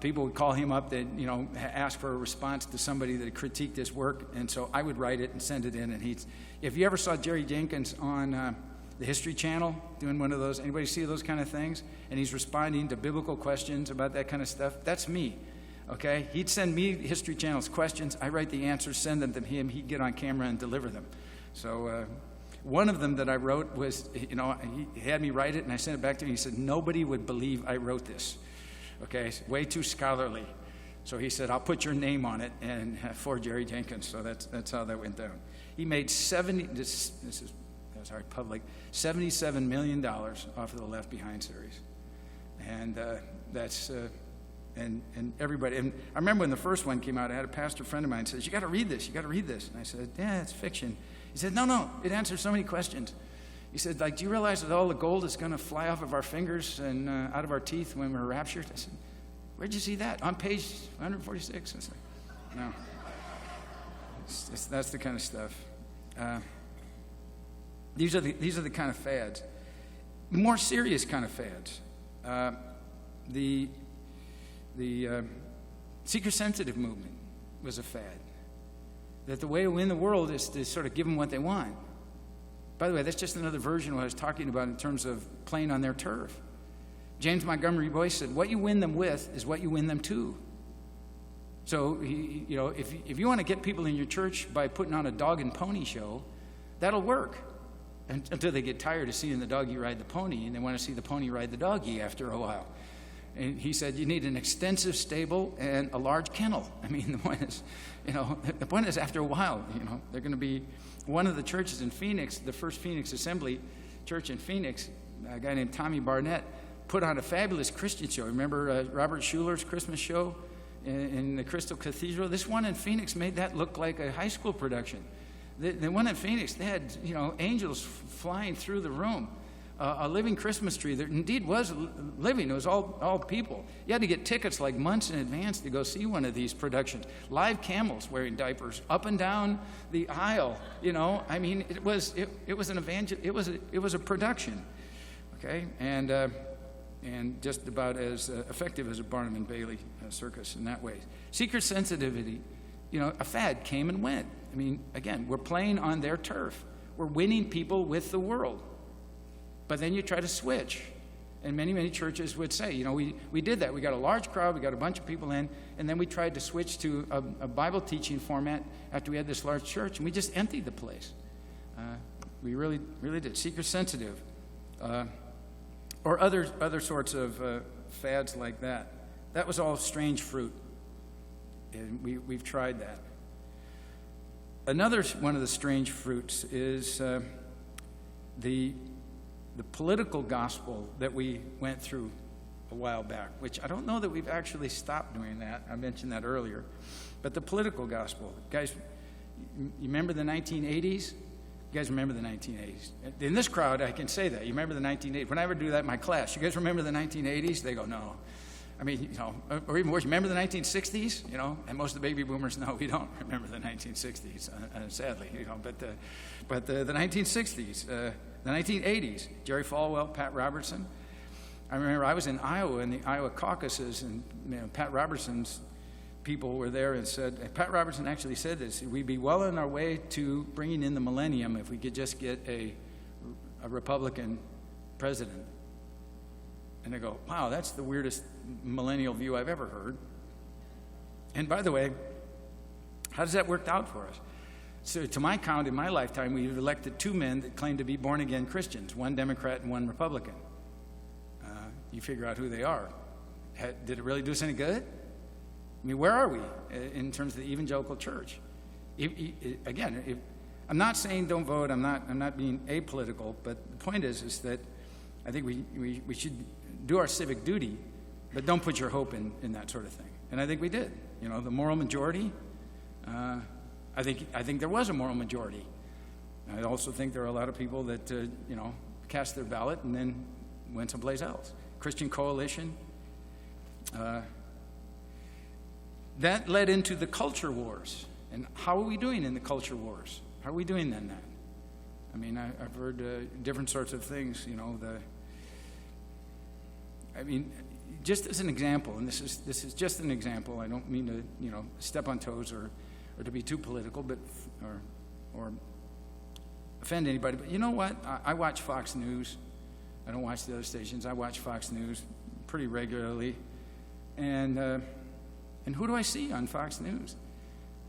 People would call him up, they'd ask for a response to somebody that had critiqued his work, and so I would write it and send it in. And if you ever saw Jerry Jenkins on the History Channel doing one of those, anybody see those kind of things? And he's responding to biblical questions about that kind of stuff. That's me. Okay, he'd send me History Channel's questions. I write the answers, send them to him. He'd get on camera and deliver them. So one of them that I wrote was, he had me write it, and I sent it back to him. He said, nobody would believe I wrote this. Okay, it's way too scholarly. So he said, I'll put your name on it and for Jerry Jenkins. So that's how that went down. He made $77 million off of the Left Behind series. And that's... And everybody, and I remember when the first one came out, I had a pastor friend of mine says, you got to read this. And I said, yeah, it's fiction. He said, no, it answers so many questions. He said, do you realize that all the gold is going to fly off of our fingers and out of our teeth when we're raptured? I said, where'd you see that? On page 146? I said, no. That's the kind of stuff. These are the kind of fads. More serious kind of fads. The seeker-sensitive movement was a fad. That the way to win the world is to sort of give them what they want. By the way, that's just another version of what I was talking about in terms of playing on their turf. James Montgomery Boyce said, what you win them with is what you win them to. So, if you want to get people in your church by putting on a dog and pony show, that'll work. Until they get tired of seeing the doggy ride the pony, and they want to see the pony ride the doggy after a while. And he said, you need an extensive stable and a large kennel. I mean, the point is after a while, they're going to be one of the churches in Phoenix, the first Phoenix Assembly Church in Phoenix, a guy named Tommy Barnett, put on a fabulous Christian show. Remember Robert Schuller's Christmas show in the Crystal Cathedral? This one in Phoenix made that look like a high school production. The one in Phoenix, they had, angels flying through the room. A living Christmas tree that indeed was living. It was all people. You had to get tickets like months in advance to go see one of these productions. Live camels wearing diapers up and down the aisle. I mean, it was a production. Okay, and just about as effective as a Barnum and Bailey circus in that way. Seeker sensitivity, a fad came and went. I mean, again, we're playing on their turf. We're winning people with the world. But then you try to switch. And many, many churches would say, we did that. We got a large crowd, we got a bunch of people in, and then we tried to switch to a Bible teaching format after we had this large church, and we just emptied the place. We really, really did. Seeker sensitive. Or other sorts of fads like that. That was all strange fruit. And we've tried that. Another one of the strange fruits is the political gospel that we went through a while back, which I don't know that we've actually stopped doing that. I mentioned that earlier. But the political gospel. Guys, you remember the 1980s? You guys remember the 1980s? In this crowd, I can say that. You remember the 1980s? Whenever I do that in my class, you guys remember the 1980s? They go, no. I mean, or even worse, remember the 1960s? And most of the baby boomers, no, we don't remember the 1960s, sadly. But the 1960s, the 1980s, Jerry Falwell, Pat Robertson. I remember I was in Iowa in the Iowa caucuses, and Pat Robertson's people were there and said, Pat Robertson actually said this, we'd be well on our way to bringing in the millennium if we could just get a Republican president. And I go, wow, that's the weirdest millennial view I've ever heard. And by the way, how does that work out for us? So to my count, in my lifetime, we've elected 2 men that claim to be born-again Christians, 1 Democrat and 1 Republican. You figure out who they are. Did it really do us any good? I mean, where are we in terms of the evangelical church? Again, I'm not saying don't vote. I'm not being apolitical. But the point is that I think we should do our civic duty, but don't put your hope in that sort of thing. And I think we did. The moral majority. I think there was a moral majority. I also think there are a lot of people that cast their ballot and then went someplace else. Christian Coalition. That led into the culture wars. And how are we doing in the culture wars? How are we doing in that? I mean, I've heard different sorts of things, just as an example, and this is just an example. I don't mean to, step on toes or to be too political, but or offend anybody. But you know what? I watch Fox News. I don't watch the other stations. I watch Fox News pretty regularly, and who do I see on Fox News?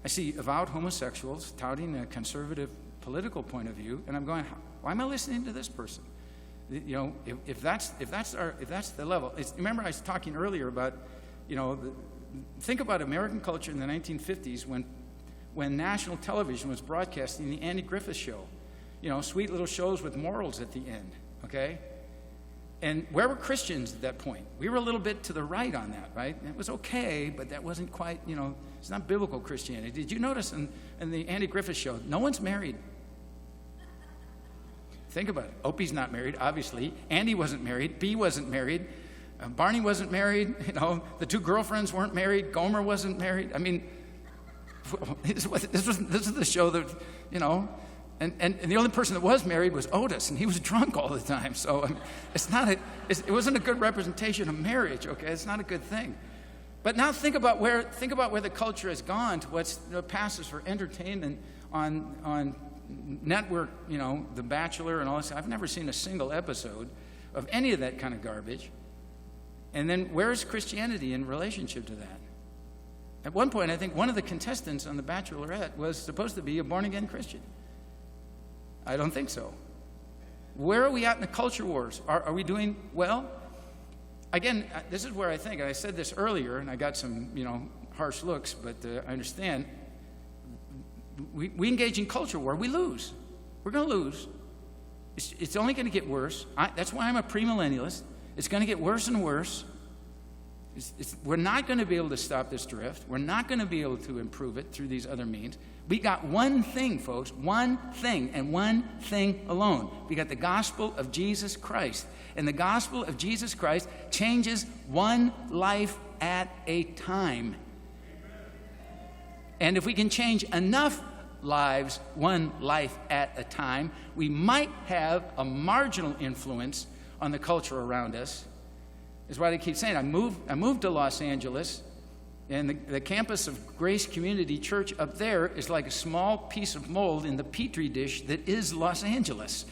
I see avowed homosexuals touting a conservative political point of view, and I'm going, why am I listening to this person? If that's the level. Remember, I was talking earlier about, think about American culture in the 1950s when national television was broadcasting the Andy Griffith Show, sweet little shows with morals at the end. Okay. And where were Christians at that point? We were a little bit to the right on that, right? It was okay, but that wasn't quite, it's not biblical Christianity. Did you notice in the Andy Griffith Show, no one's married? Think about it. Opie's not married, obviously. Andy wasn't married. Bea wasn't married. Barney wasn't married. The 2 girlfriends weren't married. Gomer wasn't married. I mean, this is the show that, And the only person that was married was Otis, and he was drunk all the time. So it wasn't a good representation of marriage. Okay, it's not a good thing. But now think about where the culture has gone to what passes for entertainment on network. The Bachelor and all this. I've never seen a single episode of any of that kind of garbage. And then where's Christianity in relationship to that? At one point, I think one of the contestants on The Bachelorette was supposed to be a born-again Christian. I don't think so. Where are we at in the culture wars? Are we doing well? Again, this is where I think, and I said this earlier, and I got some, harsh looks, but I understand. We engage in culture war, we lose. We're going to lose. It's only going to get worse. That's why I'm a premillennialist. It's going to get worse and worse. We're not going to be able to stop this drift. We're not going to be able to improve it through these other means. We got one thing, folks, one thing, and one thing alone. We got the gospel of Jesus Christ. And the gospel of Jesus Christ changes one life at a time. And if we can change enough lives, one life at a time, we might have a marginal influence on the culture around us. Is why they keep saying, I moved to Los Angeles, and the campus of Grace Community Church up there is like a small piece of mold in the petri dish that is Los Angeles,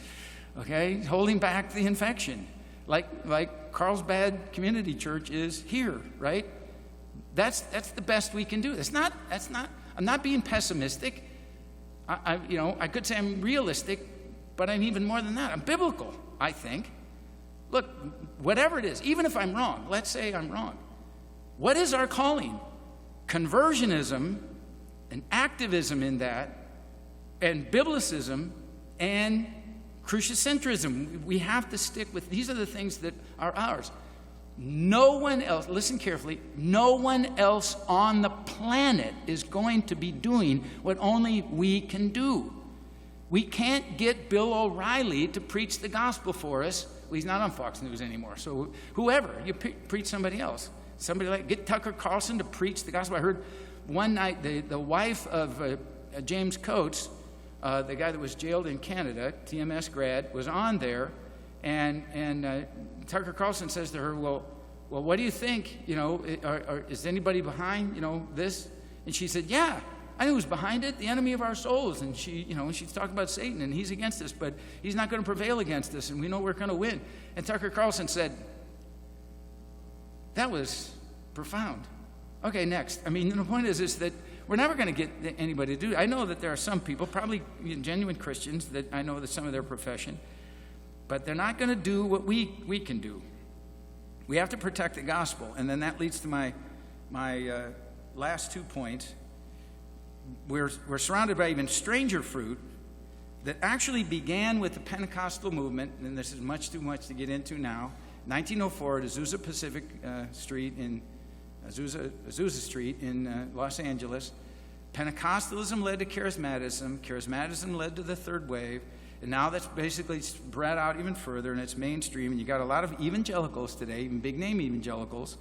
okay, holding back the infection, like Carlsbad Community Church is here, right? That's the best we can do. I'm not being pessimistic. I could say I'm realistic, but I'm even more than that. I'm biblical, I think. Look, whatever it is, even if I'm wrong, let's say I'm wrong. What is our calling? Conversionism and activism in that, and biblicism and cruciocentrism. We have to stick with, these are the things that are ours. No one else, listen carefully, no one else on the planet is going to be doing what only we can do. We can't get Bill O'Reilly to preach the gospel for us. Well, he's not on Fox News anymore. So whoever, you preach somebody else. Somebody like, get Tucker Carlson to preach the gospel. I heard one night the wife of James Coates, the guy that was jailed in Canada, TMS grad, was on there, and Tucker Carlson says to her, well, what do you think? You know, is anybody behind, this? And she said, yeah, I know who's behind it, the enemy of our souls. And she's talking about Satan, and he's against us, but he's not going to prevail against us, and we know we're going to win. And Tucker Carlson said, that was profound. Okay, next. I mean, the point is that we're never going to get anybody to do it. I know that there are some people, probably genuine Christians, that I know that some of their profession, but they're not going to do what we can do. We have to protect the gospel. And then that leads to my last 2 points. We're surrounded by even stranger fruit that actually began with the Pentecostal movement, and this is much too much to get into now. 1904 at Azusa Pacific Street in Azusa Street in Los Angeles. Pentecostalism led to charismatism. Charismatism led to the third wave. And now that's basically spread out even further, and it's mainstream. And you got a lot of evangelicals today, even big-name evangelicals.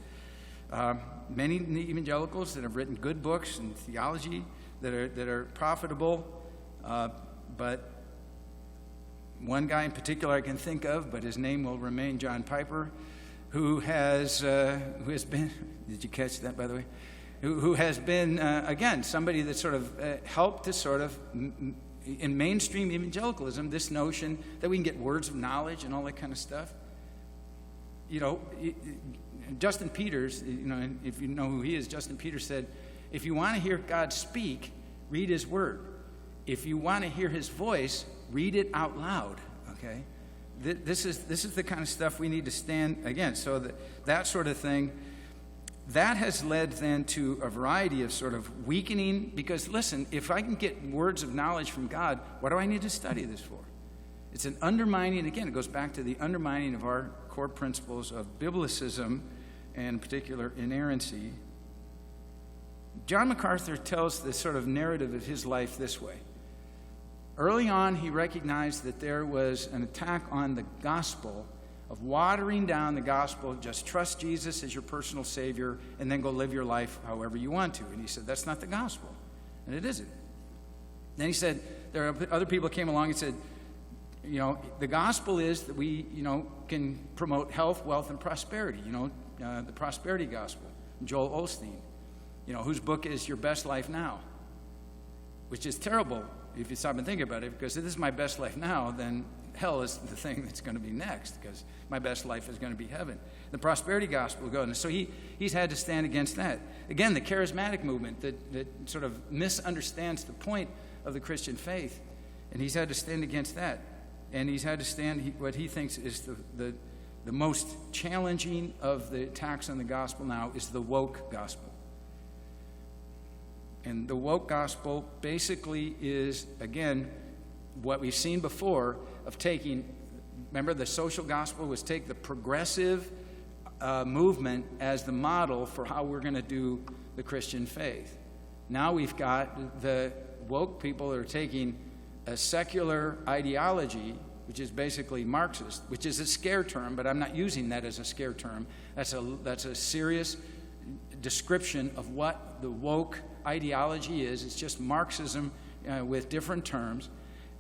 Many evangelicals that have written good books and theology that are profitable. But one guy in particular I can think of, but his name will remain John Piper, who has been, did you catch that, by the way? Who has been, again, somebody that sort of helped to sort of, in mainstream evangelicalism, this notion that we can get words of knowledge and all that kind of stuff. Justin Peters, if you know who he is, Justin Peters said, if you want to hear God speak, read his word. If you want to hear his voice, read it out loud, okay? This is the kind of stuff we need to stand against. So that sort of thing, that has led then to a variety of sort of weakening, because listen, if I can get words of knowledge from God, what do I need to study this for? It's an undermining, again, it goes back to the undermining of our core principles of biblicism, and in particular, inerrancy. John MacArthur tells this sort of narrative of his life this way. Early on, he recognized that there was an attack on the gospel, of watering down the gospel, just trust Jesus as your personal Savior, and then go live your life however you want to. And he said, that's not the gospel. And it isn't. Then he said, there are other people came along and said, the gospel is that we, can promote health, wealth, and prosperity. The prosperity gospel. Joel Osteen, whose book is Your Best Life Now, which is terrible if you stop and think about it, because if this is my best life now, then hell is the thing that's going to be next, because my best life is going to be heaven. The prosperity gospel will go. And so he's had to stand against that. Again, the charismatic movement that sort of misunderstands the point of the Christian faith, and he's had to stand against that. And he's had to stand what he thinks is the most challenging of the attacks on the gospel now is the woke gospel. And the woke gospel basically is, again, what we've seen before of taking, remember the social gospel was take the progressive movement as the model for how we're going to do the Christian faith. Now we've got the woke people that are taking a secular ideology, which is basically Marxist, which is a scare term, but I'm not using that as a scare term. That's a serious description of what the woke ideology is. It's just Marxism with different terms,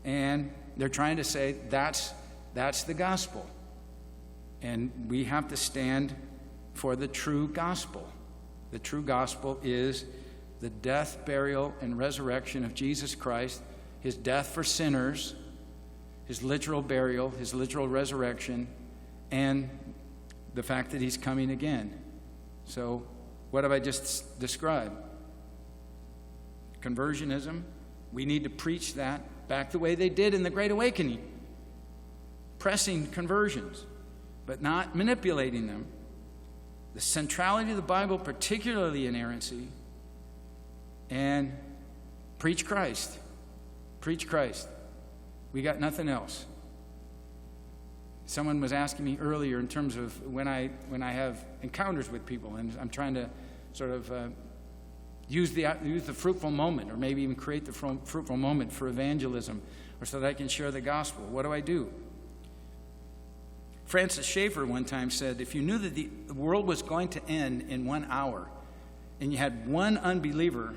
and they're trying to say that's the gospel, and we have to stand for the true gospel. The true gospel is the death, burial, and resurrection of Jesus Christ, his death for sinners, his literal burial, his literal resurrection, and the fact that he's coming again. So what have I just described? Conversionism. We need to preach that back the way they did in the Great Awakening. Pressing conversions, but not manipulating them. The centrality of the Bible, particularly inerrancy, and preach Christ. Preach Christ. We got nothing else. Someone was asking me earlier in terms of when I have encounters with people, and I'm trying to sort of use the fruitful moment, or maybe even create the fruitful moment for evangelism, or so that I can share the gospel. What do I do? Francis Schaeffer one time said, if you knew that the world was going to end in 1 hour, and you had one unbeliever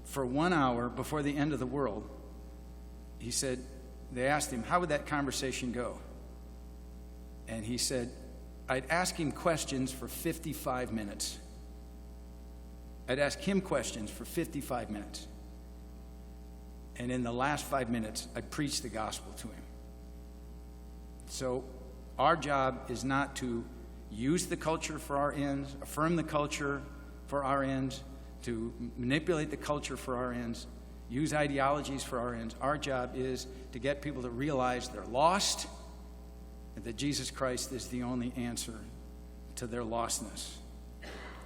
for 1 hour before the end of the world, he said, they asked him, how would that conversation go? And he said, I'd ask him questions for 55 minutes. I'd ask him questions for 55 minutes. And in the last 5 minutes, I'd preach the gospel to him. So our job is not to use the culture for our ends, affirm the culture for our ends, to manipulate the culture for our ends, use ideologies for our ends. Our job is to get people to realize they're lost and that Jesus Christ is the only answer to their lostness,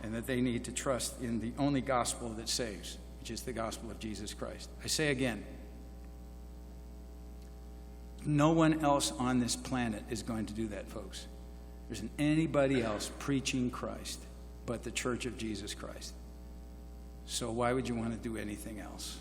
and that they need to trust in the only gospel that saves, which is the gospel of Jesus Christ. I say again, no one else on this planet is going to do that, folks. There isn't anybody else preaching Christ but the Church of Jesus Christ. So why would you want to do anything else?